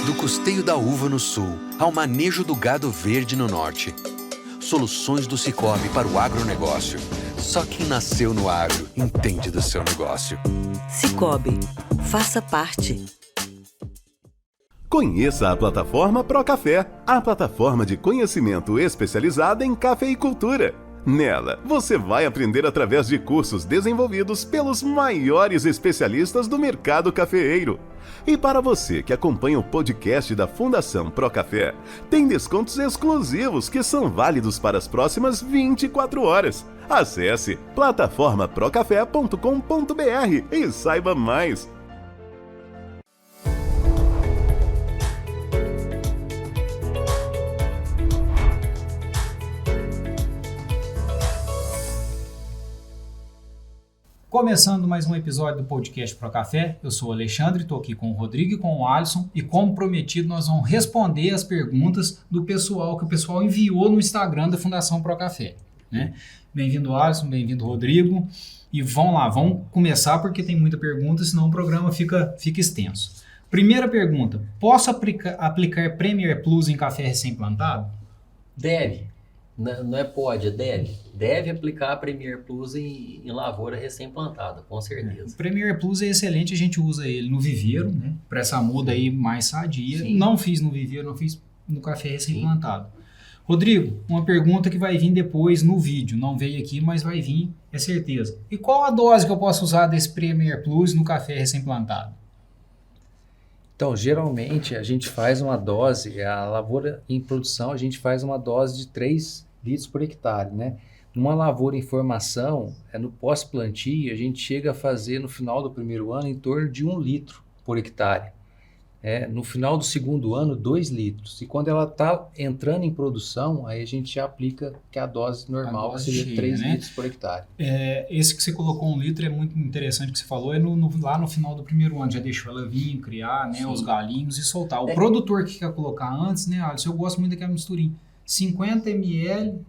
Do custeio da uva no sul ao manejo do gado verde no norte. Soluções do Sicoob para o agronegócio. Só quem nasceu no agro entende do seu negócio. Sicoob, faça parte. Conheça a plataforma Procafé, a plataforma de conhecimento especializada em cafeicultura. Nela, você vai aprender através de cursos desenvolvidos pelos maiores especialistas do mercado cafeeiro. E para você que acompanha o podcast da Fundação Procafé, tem descontos exclusivos que são válidos para as próximas 24 horas. Acesse plataformaprocafé.com.br e saiba mais. Começando mais um episódio do podcast Procafé, eu sou o Alexandre, estou aqui com o Rodrigo e com o Alisson e como prometido nós vamos responder as perguntas do pessoal que o pessoal enviou no Instagram da Fundação Procafé, né? Bem-vindo Alisson, bem-vindo Rodrigo e vamos lá, vamos começar porque tem muita pergunta, senão o programa fica extenso. Primeira pergunta, posso aplicar Premier Plus em café recém-plantado? Deve. Não é pode, é deve. Deve aplicar a Premier Plus em lavoura recém-plantada, com certeza. O Premier Plus é excelente, a gente usa ele no viveiro, né? Para essa muda aí mais sadia. Sim. Não fiz no viveiro, não fiz no café recém-plantado. Rodrigo, uma pergunta que vai vir depois no vídeo. Não veio aqui, mas vai vir, é certeza. E qual a dose que eu posso usar desse Premier Plus no café recém-plantado? Então, geralmente, a gente faz uma dose, a lavoura em produção, a gente faz uma dose de 3 litros por hectare, né? Numa lavoura em formação, no pós-plantio, a gente chega a fazer no final do primeiro ano em torno de 1 litro por hectare. No final do segundo ano, 2 litros. E quando ela está entrando em produção, aí a gente já aplica que a dose normal, que seria 3 litros por hectare. Esse que você colocou 1 litro é muito interessante que você falou, lá no final do primeiro ano, já deixou ela vir, criar, né, os galinhos e soltar. O produtor que quer colocar antes, né, Alisson, eu gosto muito daquela misturinha. 50 ml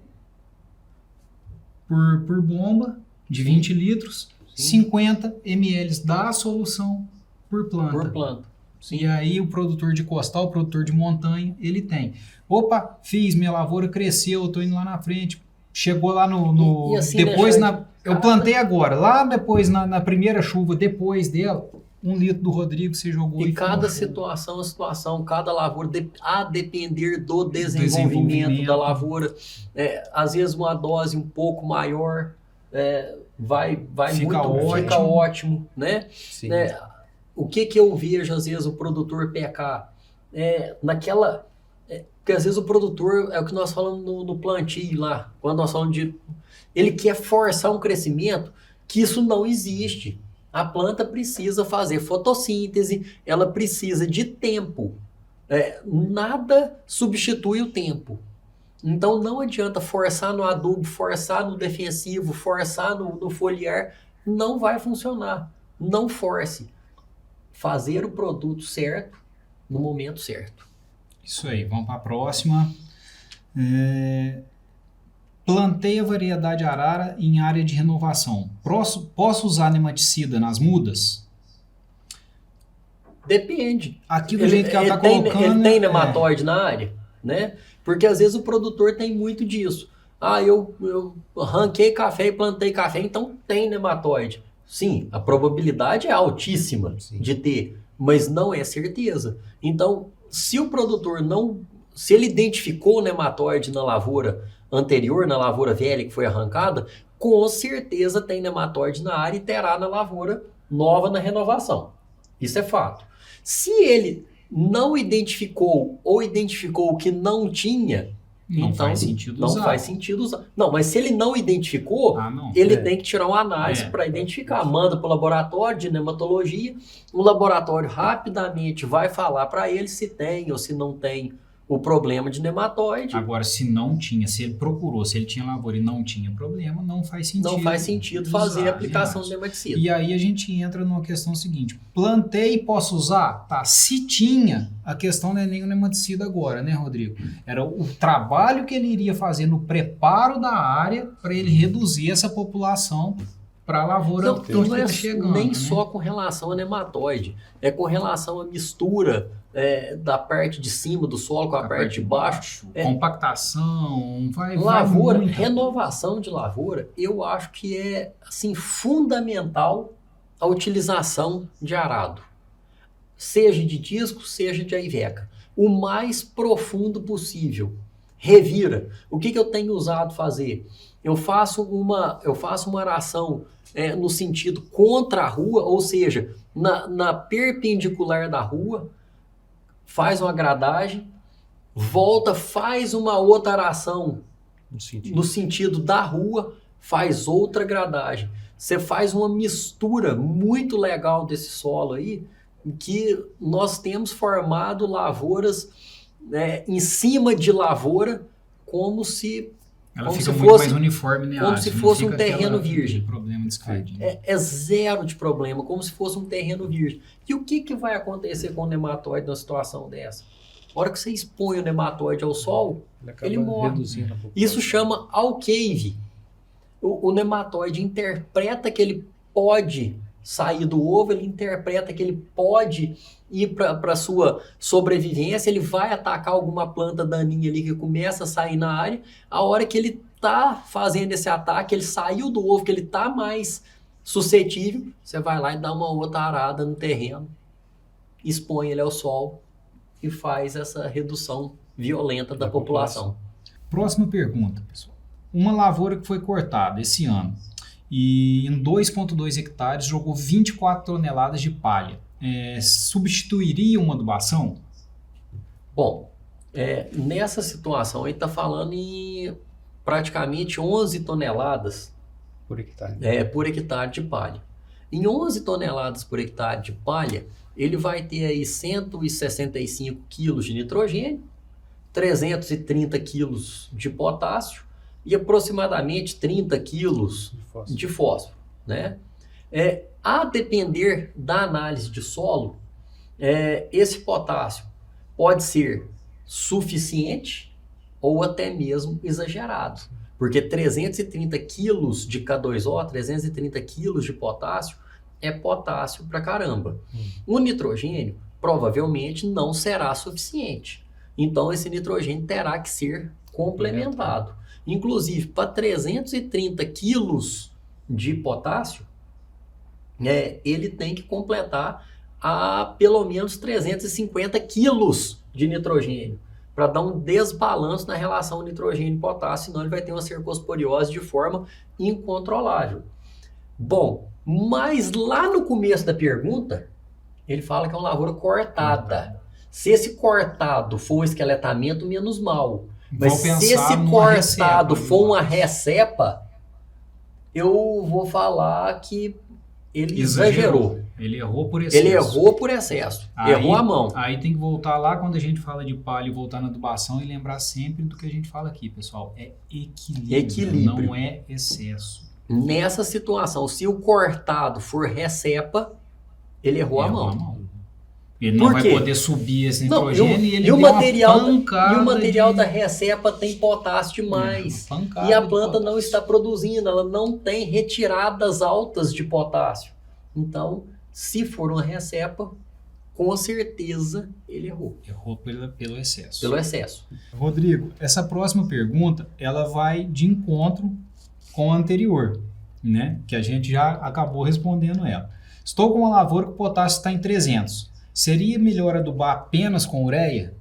por bomba de 20 litros, 50 ml da solução por planta. Por planta. Sim. E aí o produtor de costal, o produtor de montanha, ele tem. Opa, minha lavoura cresceu, eu tô indo lá na frente. Chegou lá no assim, depois eu plantei agora, lá depois na primeira chuva, depois dela, 1 litro do Rodrigo você jogou. E cada situação, cada lavoura, a depender do desenvolvimento da lavoura, fica às vezes uma dose um pouco maior, fica ótimo, né? Sim. O que eu vejo às vezes o produtor pecar? Porque às vezes o produtor, é o que nós falamos no plantio lá, quando nós falamos ele quer forçar um crescimento que isso não existe. A planta precisa fazer fotossíntese, ela precisa de tempo. Nada substitui o tempo. Então não adianta forçar no adubo, forçar no defensivo, forçar no foliar. Não vai funcionar. Não force. Fazer o produto certo no momento certo. Isso aí, vamos para a próxima. Plantei a variedade arara em área de renovação. Posso usar nematicida nas mudas? Depende. Aqui do jeito que ela está colocando... Ele tem nematóide na área, né? Porque às vezes o produtor tem muito disso. Eu arranquei café e plantei café, então tem nematóide. Sim, a probabilidade é altíssima de ter, mas não é certeza. Então, se o produtor se ele identificou o nematóide na lavoura anterior, na lavoura velha que foi arrancada, com certeza tem nematóide na área e terá na lavoura nova na renovação. Isso é fato. Se ele não identificou ou identificou o que não tinha, não faz sentido usar. Não, mas se ele não identificou, ele tem que tirar uma análise para identificar. Manda para o laboratório de nematologia, o laboratório rapidamente vai falar para ele se tem ou se não tem o problema de nematóide. Agora, se ele procurou, se ele tinha lavoura e não tinha problema, não faz sentido. Não faz sentido fazer a aplicação de nematicida. E aí a gente entra numa questão seguinte, plantei e posso usar? Tá, se tinha, a questão não é nem o nematicida agora, né, Rodrigo? Era o trabalho que ele iria fazer no preparo da área para ele reduzir essa população para a lavoura Não, onde não é está chegando. nem né? só com relação a nematóide, é com relação à mistura da parte de cima do solo com a parte de baixo. Compactação, vai Lavoura, muito. renovação de lavoura, eu acho que é assim, fundamental a utilização de arado. Seja de disco, seja de aiveca. O mais profundo possível. Revira. O que eu tenho usado fazer? Eu faço uma aração no sentido contra a rua, ou seja, na perpendicular da rua, faz uma gradagem, volta, faz uma outra aração no sentido da rua, faz outra gradagem. Você faz uma mistura muito legal desse solo aí, que nós temos formado lavouras em cima de lavoura, como se Ela como fica se muito fosse- mais uniforme, né? como Alisson? se Não fosse um fica terreno aquele virgem. problema de escadinha. é zero de problema, como se fosse um terreno virgem. E o que vai acontecer com o nematóide numa situação dessa? A hora que você expõe o nematóide ao sol, ele morre. reduzindo a população. Isso chama alcave. O nematóide interpreta que ele pode sair do ovo, ele interpreta que ele pode ir para a sua sobrevivência, ele vai atacar alguma planta daninha ali que começa a sair na área. A hora que ele está fazendo esse ataque, ele saiu do ovo, que ele está mais suscetível, você vai lá e dá uma outra arada no terreno, expõe ele ao sol e faz essa redução violenta da população. Próxima pergunta, pessoal. Uma lavoura que foi cortada esse ano e em 2,2 hectares jogou 24 toneladas de palha. Substituiria uma adubação? Bom, nessa situação aí está falando em praticamente 11 toneladas Por hectare. por hectare de palha. Em 11 toneladas por hectare de palha, ele vai ter aí 165 quilos de nitrogênio, 330 quilos de potássio e aproximadamente 30 quilos de fósforo, né? A depender da análise de solo, esse potássio pode ser suficiente ou até mesmo exagerado, porque 330 quilos de K2O, 330 quilos de potássio, é potássio pra caramba. O nitrogênio provavelmente não será suficiente, então esse nitrogênio terá que ser complementado. Inclusive, para 330 quilos de potássio, ele tem que completar a pelo menos 350 quilos de nitrogênio, para dar um desbalanço na relação nitrogênio e potássio, senão ele vai ter uma cercosporiose de forma incontrolável. Bom, mas lá no começo da pergunta, ele fala que é uma lavoura cortada. Se esse cortado for um esqueletamento, menos mal. Mas Vou se pensar esse numa cortado recepa, for uma recepa, eu vou falar que ele exagerou. Ele errou por excesso. Ele errou por excesso. Errou a mão. Aí tem que voltar lá quando a gente fala de palha e voltar na adubação e lembrar sempre do que a gente fala aqui, pessoal. É equilíbrio. Não é excesso. Nessa situação, se o cortado for recepa, ele errou a mão. Ele não Por vai quê? poder subir esse Não, nitrogênio e ele e o deu uma material, pancada e o material de- da recepa tem potássio demais. uma pancada E a de planta não potássio. está produzindo, ela não tem retiradas altas de potássio. Então, se for uma recepa, com certeza ele errou Errou pelo excesso. pelo excesso. Rodrigo, essa próxima pergunta, ela vai de encontro com a anterior, né? Que a gente já acabou respondendo ela. Estou com uma lavoura que o potássio está em 300. Seria melhor adubar apenas com ureia?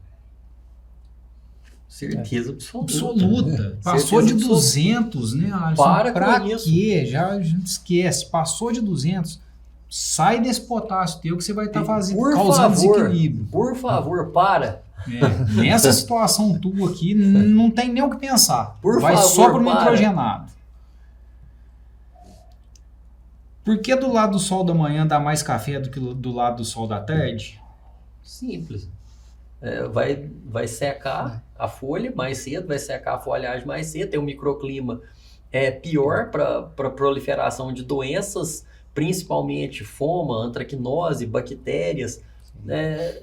Certeza absoluta. Absoluta. Passou de Certeza 200, né, Alisson? Para pra com isso. quê? Já esquece. Passou de 200. Sai desse potássio teu que você vai estar causando desequilíbrio. Por favor, para. Nessa situação tua aqui, não tem nem o que pensar. Por vai favor, só pro para. nitrogenado. Por que do lado do sol da manhã dá mais café do que do lado do sol da tarde? Simples. Vai secar a folha mais cedo, vai secar a folhagem mais cedo, tem um microclima pior para proliferação de doenças, principalmente foma, antracnose, bactérias,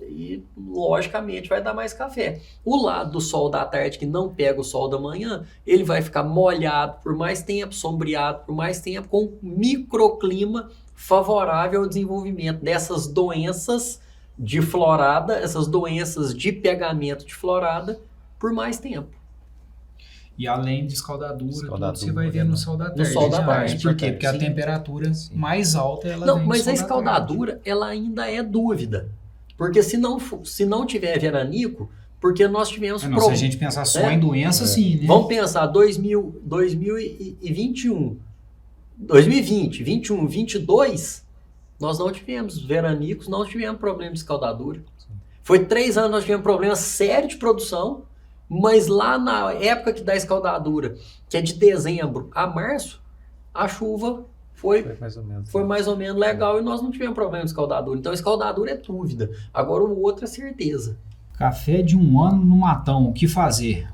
E logicamente vai dar mais café. O lado do sol da tarde, que não pega o sol da manhã, ele vai ficar molhado por mais tempo, sombreado por mais tempo, com microclima favorável ao desenvolvimento dessas doenças de florada, essas doenças de pegamento de florada por mais tempo. E além de escaldadura, Escaldadura, tudo, você vai ver no sol da tarde. sol da né? tarde. Por quê? Porque a Sim. temperatura mais alta, ela Não, vem do mas sol a da escaldadura, ela ainda é dúvida. Porque se não tiver veranico, porque nós tivemos tarde. Se a gente pensar só em doença, sim, né? Vamos pensar 2021, 2020, 21, 22, nós não tivemos veranicos, não tivemos problema de escaldadura. Foi 3 anos nós tivemos problema sério de produção, mas lá na época que dá escaldadura, que é de dezembro a março, a chuva foi mais ou menos legal e nós não tivemos problema de escaldadura. Então, escaldadura é dúvida. Agora, o outro é certeza. Café de 1 ano no matão, o que fazer?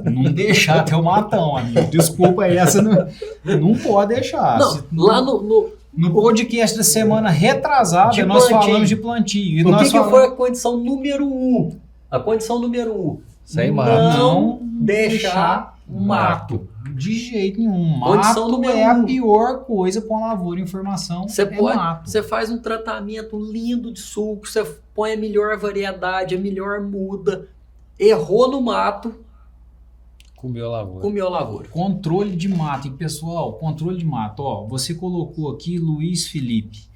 Não deixar ter o matão, amigo. Desculpa aí, essa não pode deixar. Não, lá no podcast da semana retrasada, nós falamos de plantio. E o nós que foi a condição número 1? A condição número 1. Sem mato. Não deixar mato. De jeito nenhum. Condição Mato número é a 1. pior coisa para uma lavoura em formação. Mato. Você faz um tratamento lindo de suco, você põe a melhor variedade, a melhor muda. Errou no mato, Comeu a lavoura. comeu a lavoura. Controle de mato. E pessoal, controle de mato. Ó, você colocou aqui Luiz Felipe,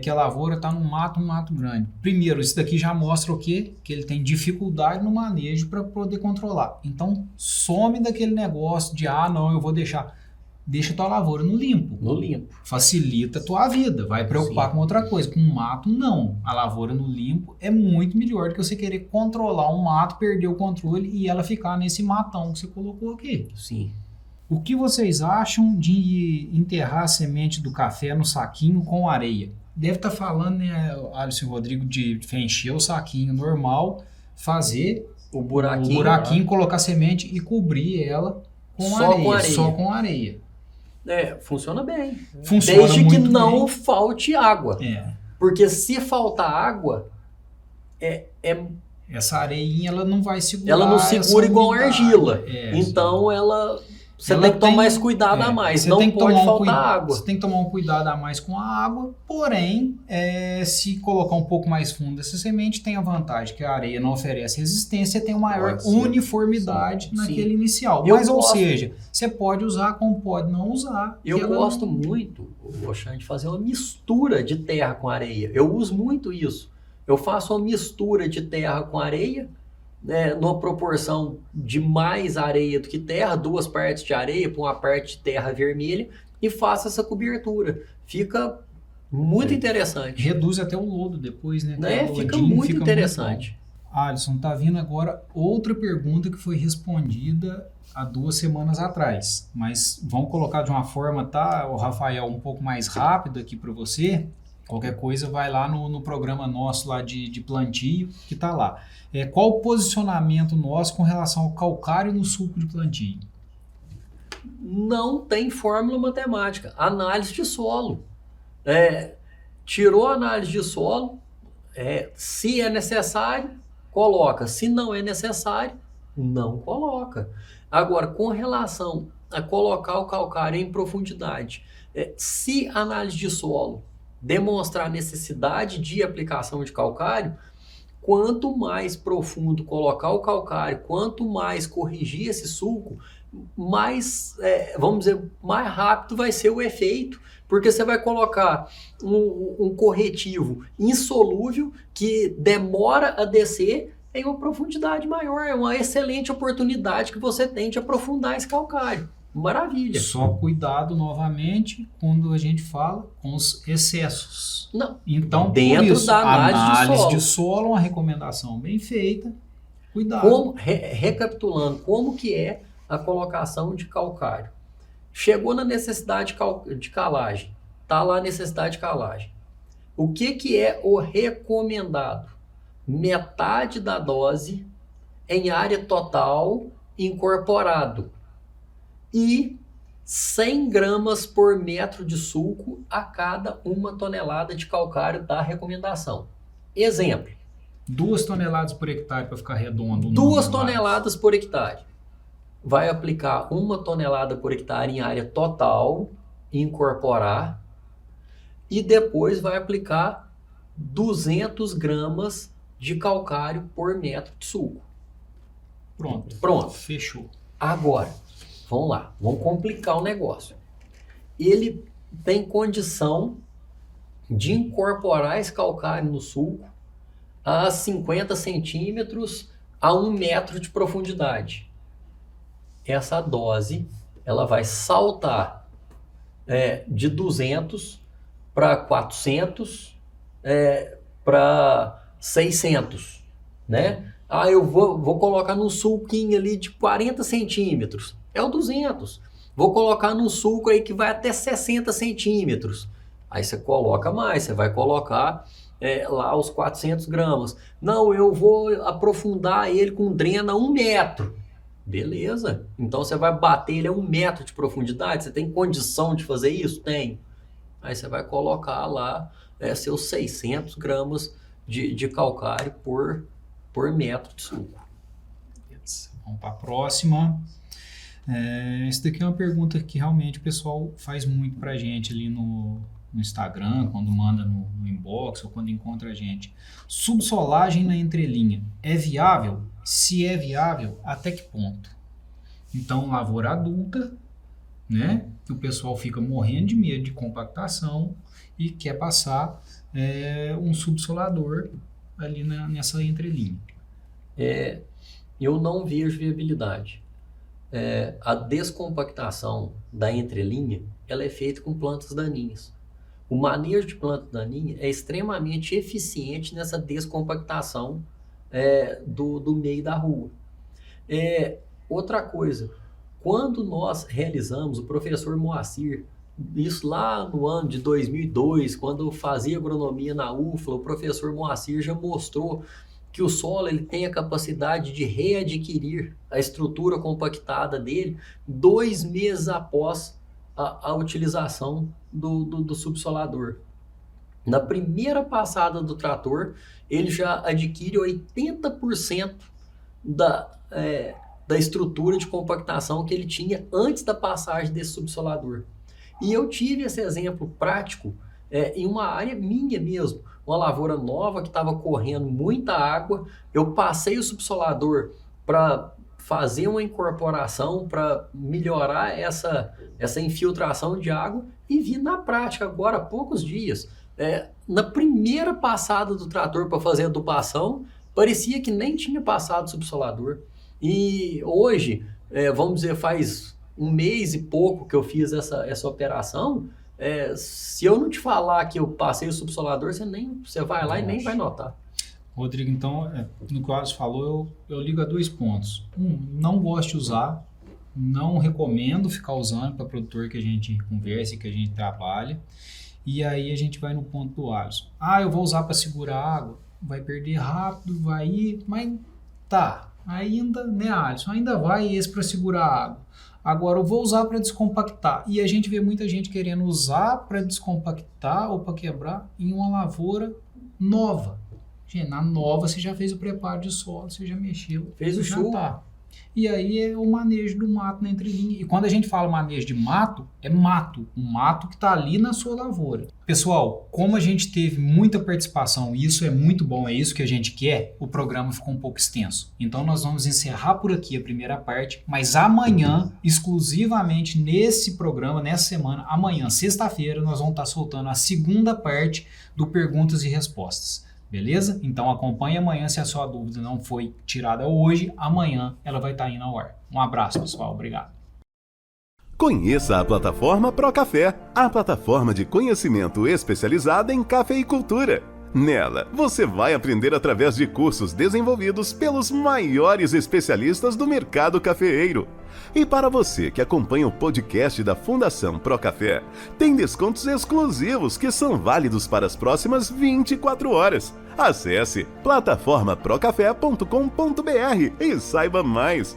que a lavoura está um mato grande. Primeiro, isso daqui já mostra o quê? Que ele tem dificuldade no manejo para poder controlar. Então, some daquele negócio de, não, eu vou deixar. Deixa tua lavoura no limpo. No limpo. Facilita a tua vida. Vai preocupar Sim. com outra coisa. Com mato, não. A lavoura no limpo é muito melhor do que você querer controlar um mato, perder o controle e ela ficar nesse matão que você colocou aqui. Sim. O que vocês acham de enterrar a semente do café no saquinho com areia? Deve estar falando, né, Alisson e Rodrigo, de encher o saquinho normal, fazer O o buraquinho. buraquinho, colocar semente e cobrir ela Só com areia. Só com areia. Funciona bem. Funciona Desde que muito não bem. falte água. É. Porque se faltar água, Essa areinha, ela não vai segurar. ela não segura essa igual umidade. argila. É, Então você Ela tem que tomar tem- mais cuidado a mais. você Não tem que pode tomar faltar água. Você tem que tomar um cuidado a mais com a água, porém, se colocar um pouco mais fundo essa semente, tem a vantagem que a areia não oferece resistência, tem uma maior Pode ser. uniformidade Sim, naquele sim. inicial. Eu Mas, ou gosto. seja, você pode usar como pode não usar. Eu que ela gosto não- muito, Oxan, de fazer uma mistura de terra com areia. Eu uso muito isso. Eu faço uma mistura de terra com areia, numa proporção de mais areia do que terra, 2 partes de areia para uma parte de terra vermelha, e faço essa cobertura. Fica muito interessante. Reduz até o lodo depois, né? Aquele Fica lodinho muito fica interessante. bom. Alisson, tá vindo agora outra pergunta que foi respondida há 2 semanas atrás, mas vamos colocar de uma forma, tá, o Rafael, um pouco mais rápido aqui para você. Qualquer coisa vai lá no programa nosso lá de plantio, que tá lá. Qual o posicionamento nosso com relação ao calcário no suco de plantio? Não tem fórmula matemática. Análise de solo. Tirou a análise de solo, se é necessário, coloca. Se não é necessário, não coloca. Agora, com relação a colocar o calcário em profundidade, se a análise de solo demonstrar necessidade de aplicação de calcário, quanto mais profundo colocar o calcário, quanto mais corrigir esse suco, mais, vamos dizer, mais rápido vai ser o efeito, porque você vai colocar um corretivo insolúvel que demora a descer em uma profundidade maior. É uma excelente oportunidade que você tem de aprofundar esse calcário. Maravilha. Só cuidado novamente quando a gente fala com os excessos. Não. Então, Dentro por isso, da análise de de solo, uma recomendação bem feita. Cuidado. Recapitulando, como que é a colocação de calcário? Chegou na necessidade de calagem. Está lá a necessidade de calagem. O que é o recomendado? Metade da dose em área total incorporado. E 100 gramas por metro de suco a cada 1 tonelada de calcário da recomendação. Exemplo. 2 toneladas por hectare para ficar redondo. 2 toneladas por hectare. Vai aplicar 1 tonelada por hectare em área total, incorporar, e depois vai aplicar 200 gramas de calcário por metro de suco. Pronto. Fechou. Agora, vamos lá, vamos complicar o negócio. Ele tem condição de incorporar esse calcário no suco a 50 centímetros a 1 metro de profundidade. Essa dose, ela vai saltar de 200 para 400, para 600, né? Eu vou colocar num suquinho ali de 40 centímetros, é o 200. Vou colocar num suco aí que vai até 60 centímetros. Aí você coloca mais, você vai colocar lá os 400 gramas. Não, eu vou aprofundar ele com drena 1 metro. Beleza, então você vai bater ele a 1 metro de profundidade, você tem condição de fazer isso? Tem. Aí você vai colocar lá seus 600 gramas de calcário por metro de suco. Vamos para a próxima. Essa daqui é uma pergunta que realmente o pessoal faz muito para a gente ali no Instagram, quando manda no inbox ou quando encontra a gente. Subsolagem na entrelinha é viável? Se é viável, até que ponto? Então, lavoura adulta, né? Que o pessoal fica morrendo de medo de compactação e quer passar um subsolador ali nessa entrelinha. Eu não vejo viabilidade. A descompactação da entrelinha, ela é feita com plantas daninhas. O manejo de planta daninha é extremamente eficiente nessa descompactação do meio da rua. Outra coisa, quando nós realizamos, o professor Moacir, isso lá no ano de 2002, quando eu fazia agronomia na UFLA, o professor Moacir já mostrou que o solo ele tem a capacidade de readquirir a estrutura compactada dele 2 meses após a utilização do subsolador. Na primeira passada do trator, ele já adquire 80% da estrutura de compactação que ele tinha antes da passagem desse subsolador. E eu tive esse exemplo prático em uma área minha mesmo, uma lavoura nova que estava correndo muita água. Eu passei o subsolador para fazer uma incorporação, para melhorar essa infiltração de água, e vi na prática agora há poucos dias. Na primeira passada do trator para fazer a adubação, parecia que nem tinha passado o subsolador. E hoje, vamos dizer, faz 1 mês e pouco que eu fiz essa operação. Se eu não te falar que eu passei o subsolador, você vai lá e nem vai notar. Rodrigo, então, no que o Alisson falou, eu ligo a 2 pontos. Não gosto de usar, não recomendo ficar usando para produtor que a gente conversa e que a gente trabalha. E aí a gente vai no ponto do Alisson. Eu vou usar para segurar água, vai perder rápido, vai ir, mas tá, ainda, né, Alisson? Ainda vai esse para segurar água. Agora eu vou usar para descompactar. E a gente vê muita gente querendo usar para descompactar ou para quebrar em uma lavoura nova. Gente, na nova você já fez o preparo de solo, você já mexeu. Fez o chuva. Tá. E aí é o manejo do mato na entrelinha. E quando a gente fala manejo de mato, é mato. Um mato que está ali na sua lavoura. Pessoal, como a gente teve muita participação, e isso é muito bom, é isso que a gente quer, o programa ficou um pouco extenso. Então nós vamos encerrar por aqui a primeira parte, mas amanhã, exclusivamente nesse programa, nessa semana, amanhã, sexta-feira, nós vamos estar soltando a segunda parte do Perguntas e Respostas. Beleza? Então acompanhe amanhã. Se a sua dúvida não foi tirada hoje, amanhã ela vai estar indo ao ar. Um abraço, pessoal. Obrigado. Conheça a plataforma Procafé, a plataforma de conhecimento especializada em cafeicultura. Nela, você vai aprender através de cursos desenvolvidos pelos maiores especialistas do mercado cafeeiro. E para você que acompanha o podcast da Fundação Procafé, tem descontos exclusivos que são válidos para as próximas 24 horas. Acesse plataformaprocafé.com.br e saiba mais.